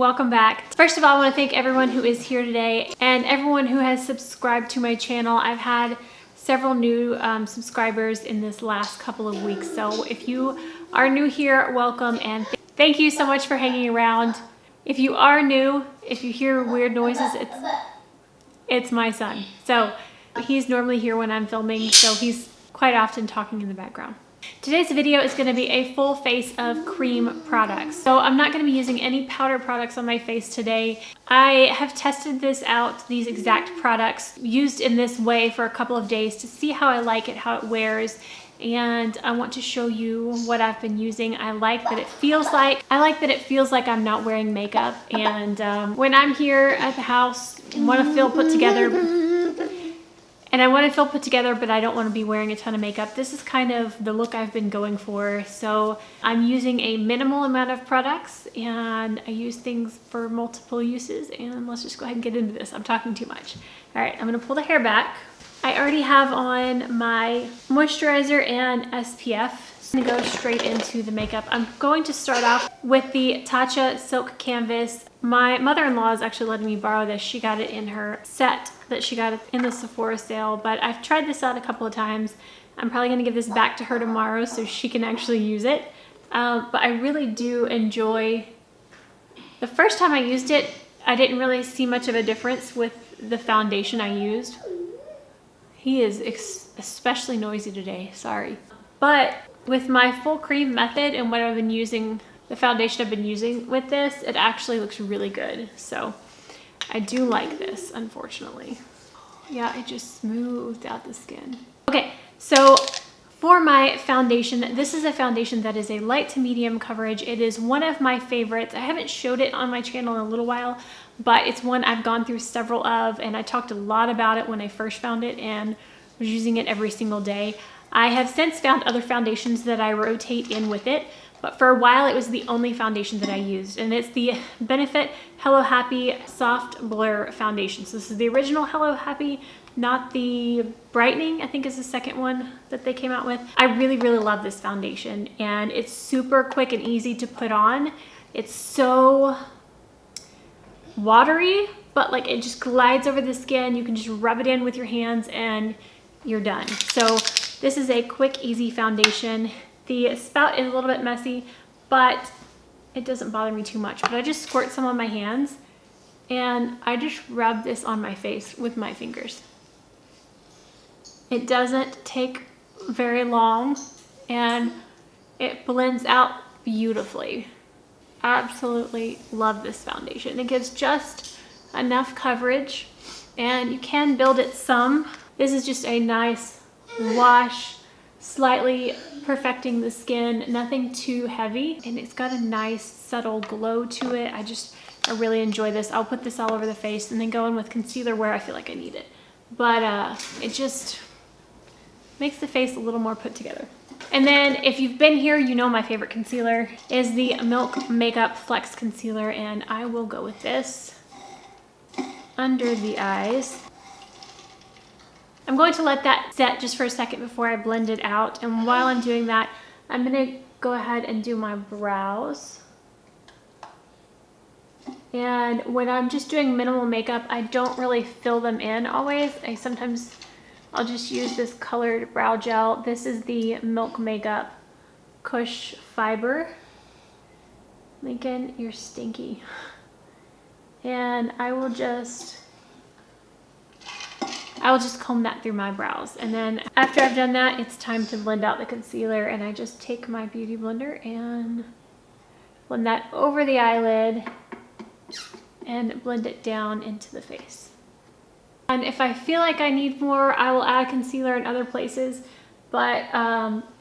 welcome back. First of all, I want to thank everyone who is here today and everyone who has subscribed to my channel. I've had several new subscribers in this last couple of weeks. So if you are new here, welcome, and thank you so much for hanging around. If you are new, if you hear weird noises, it's my son. So he's normally here when I'm filming, so he's quite often talking in the background. Today's video is going to be a full face of cream products. So I'm not going to be using any powder products on my face today. I have tested this out, these exact products, used in this way for a couple of days to see how I like it, how it wears. And I want to show you what I've been using. I like that it feels like I'm not wearing makeup. And when I'm here at the house, I want to feel put together. And I want to feel put together, but I don't want to be wearing a ton of makeup. This is kind of the look I've been going for. So I'm using a minimal amount of products and I use things for multiple uses. And let's just go ahead and get into this. I'm talking too much. All right, I'm going to pull the hair back. I already have on my moisturizer and SPF. I'm going to go straight into the makeup. I'm going to start off with the Tatcha Silk Canvas. My mother-in-law is actually letting me borrow this. She got it in her set that she got in the Sephora sale, but I've tried this out a couple of times. I'm probably going to give this back to her tomorrow so she can actually use it. But I really do enjoy. The first time I used it, I didn't really see much of a difference with the foundation I used. He is especially noisy today, sorry. But with my full cream method and what I've been using, the foundation I've been using with this, it actually looks really good. So I do like this, unfortunately. Yeah, it just smoothed out the skin. Okay, so for my foundation, this is a foundation that is a light to medium coverage. It is one of my favorites. I haven't showed it on my channel in a little while, but it's one I've gone through several of, and I talked a lot about it when I first found it and was using it every single day. I have since found other foundations that I rotate in with it, but for a while it was the only foundation that I used, and it's the Benefit Hello Happy Soft Blur Foundation. So this is the original Hello Happy, not the Brightening, I think is the second one that they came out with. I really, really love this foundation, and it's super quick and easy to put on. It's so watery, but like it just glides over the skin. You can just rub it in with your hands and you're done. So this is a quick, easy foundation. The spout is a little bit messy, but it doesn't bother me too much. But I just squirt some on my hands and I just rub this on my face with my fingers. It doesn't take very long and it blends out beautifully. Absolutely love this foundation. It gives just enough coverage and you can build it some. This is just a nice wash, slightly perfecting the skin, nothing too heavy, and it's got a nice subtle glow to it. I really enjoy this. I'll put this all over the face and then go in with concealer where I feel like I need it. But it just makes the face a little more put together. And then if you've been here, you know my favorite concealer is the Milk Makeup Flex Concealer, and I will go with this under the eyes. I'm going to let that set just for a second before I blend it out. And while I'm doing that, I'm going to go ahead and do my brows. And when I'm just doing minimal makeup, I don't really fill them in always. I'll just use this colored brow gel. This is the Milk Makeup Cush Fiber. Lincoln, you're stinky. And I will just comb that through my brows. And then after I've done that, it's time to blend out the concealer, and I just take my beauty blender and blend that over the eyelid and blend it down into the face. And if I feel like I need more, I will add concealer in other places. But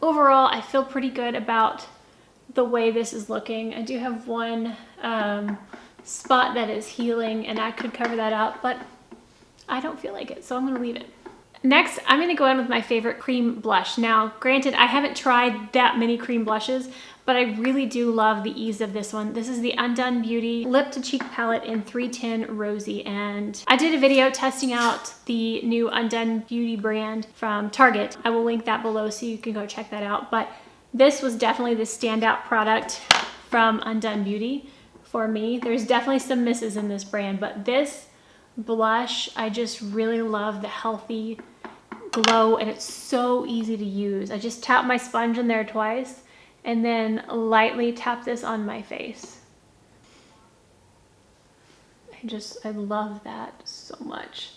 overall, I feel pretty good about the way this is looking. I do have one spot that is healing, and I could cover that up, but I don't feel like it, so I'm gonna leave it. Next, I'm gonna go in with my favorite cream blush. Now, granted, I haven't tried that many cream blushes, but I really do love the ease of this one. This is the Undone Beauty Lip to Cheek Palette in 310 Rosy, and I did a video testing out the new Undone Beauty brand from Target. I will link that below so you can go check that out, but this was definitely the standout product from Undone Beauty for me. There's definitely some misses in this brand, but this blush, I just really love the healthy glow, and it's so easy to use. I just tap my sponge in there twice and then lightly tap this on my face. I love that so much.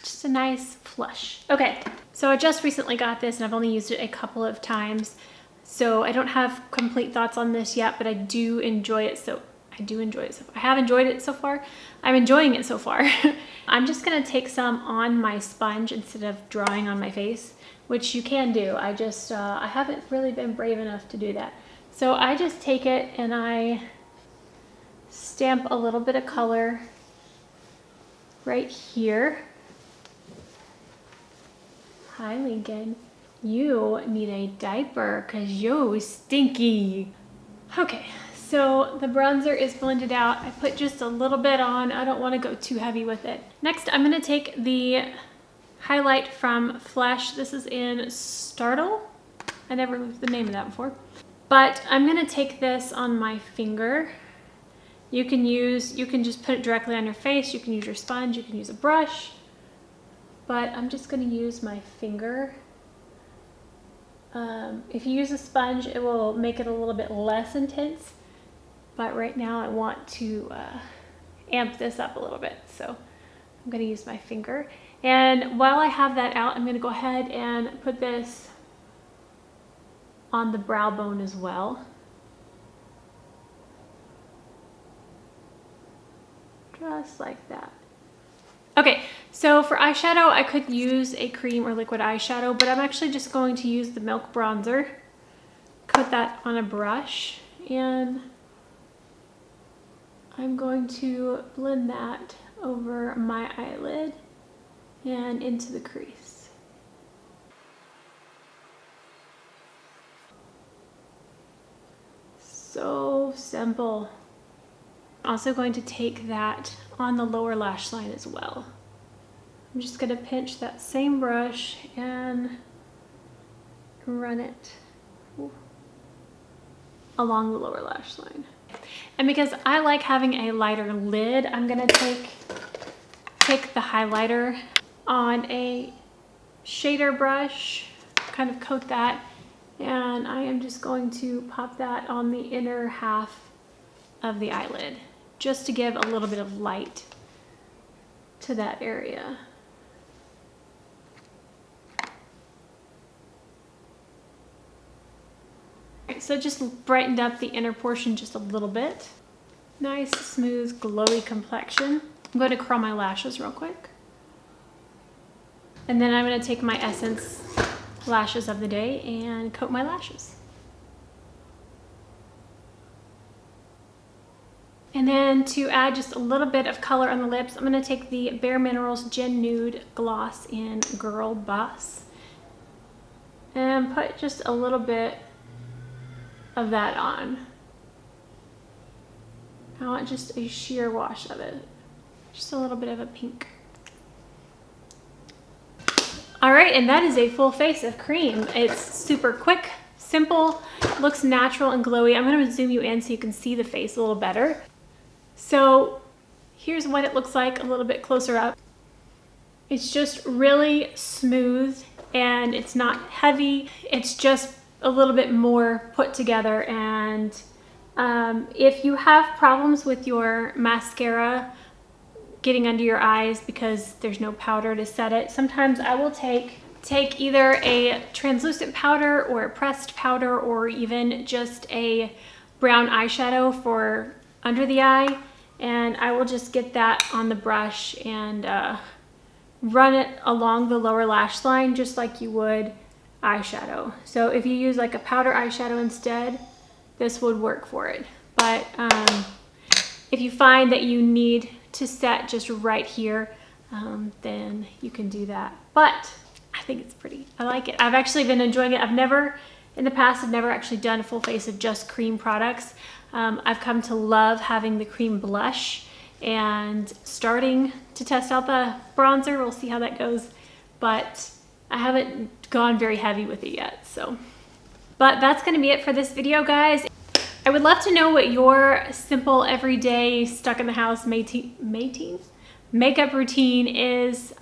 Just a nice flush. Okay, so I just recently got this and I've only used it a couple of times, so I don't have complete thoughts on this yet, but I do enjoy it. I have enjoyed it so far. I'm enjoying it so far. I'm just gonna take some on my sponge instead of drawing on my face, which you can do. I haven't really been brave enough to do that. So I just take it and I stamp a little bit of color right here. Hi, Lincoln. You need a diaper because you're stinky. Okay, so the bronzer is blended out. I put just a little bit on. I don't want to go too heavy with it. Next, I'm going to take the highlight from Flesh. This is in Startle. I never looked at the name of that before. But I'm going to take this on my finger. You can just put it directly on your face. You can use your sponge. You can use a brush. But I'm just going to use my finger. If you use a sponge, it will make it a little bit less intense. But right now I want to amp this up a little bit. So I'm going to use my finger. And while I have that out, I'm going to go ahead and put this on the brow bone as well. Just like that. Okay, so for eyeshadow, I could use a cream or liquid eyeshadow, but I'm actually just going to use the Milk Bronzer. Put that on a brush, and I'm going to blend that over my eyelid and into the crease. So simple. Also going to take that on the lower lash line as well. I'm just going to pinch that same brush and run it along the lower lash line. And because I like having a lighter lid, I'm going to take the highlighter on a shader brush, kind of coat that, and I am just going to pop that on the inner half of the eyelid, just to give a little bit of light to that area. Alright, so just brightened up the inner portion just a little bit. Nice, smooth, glowy complexion. I'm going to curl my lashes real quick. And then I'm going to take my Essence lashes of the day and coat my lashes. And then to add just a little bit of color on the lips, I'm going to take the Bare Minerals Gen Nude Gloss in Girl Boss and put just a little bit of that on. I want just a sheer wash of it. Just a little bit of a pink. All right, and that is a full face of cream. It's super quick, simple, looks natural and glowy. I'm going to zoom you in so you can see the face a little better. So here's what it looks like a little bit closer up. It's just really smooth and it's not heavy. It's just a little bit more put together. And if you have problems with your mascara getting under your eyes because there's no powder to set it, sometimes I will take either a translucent powder or a pressed powder or even just a brown eyeshadow for under the eye, and I will just get that on the brush and run it along the lower lash line just like you would eyeshadow. So if you use like a powder eyeshadow instead, this would work for it. But if you find that you need to set just right here, then you can do that. But I think it's pretty. I like it. I've actually been enjoying it. In the past, I've never actually done a full face of just cream products. I've come to love having the cream blush and starting to test out the bronzer. We'll see how that goes, but I haven't gone very heavy with it yet. So, but that's going to be it for this video, guys. I would love to know what your simple, everyday, stuck in the house makeup routine is,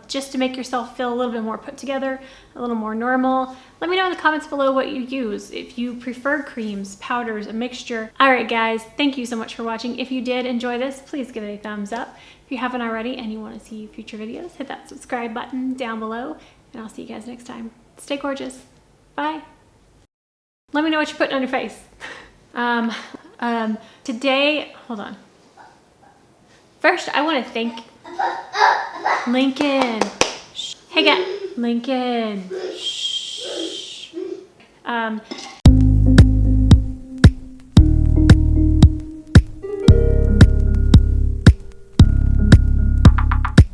just to make yourself feel a little bit more put together, a little more normal. Let me know in the comments below what you use, if you prefer creams, powders, a mixture. All right, guys, thank you so much for watching. If you did enjoy this, please give it a thumbs up. If you haven't already and you want to see future videos, hit that subscribe button down below, and I'll see you guys next time. Stay gorgeous. Bye. Let me know what you're putting on your face. Today, hold on. First, I want to thank Lincoln. Shh. Hey, guys. Lincoln. Shh.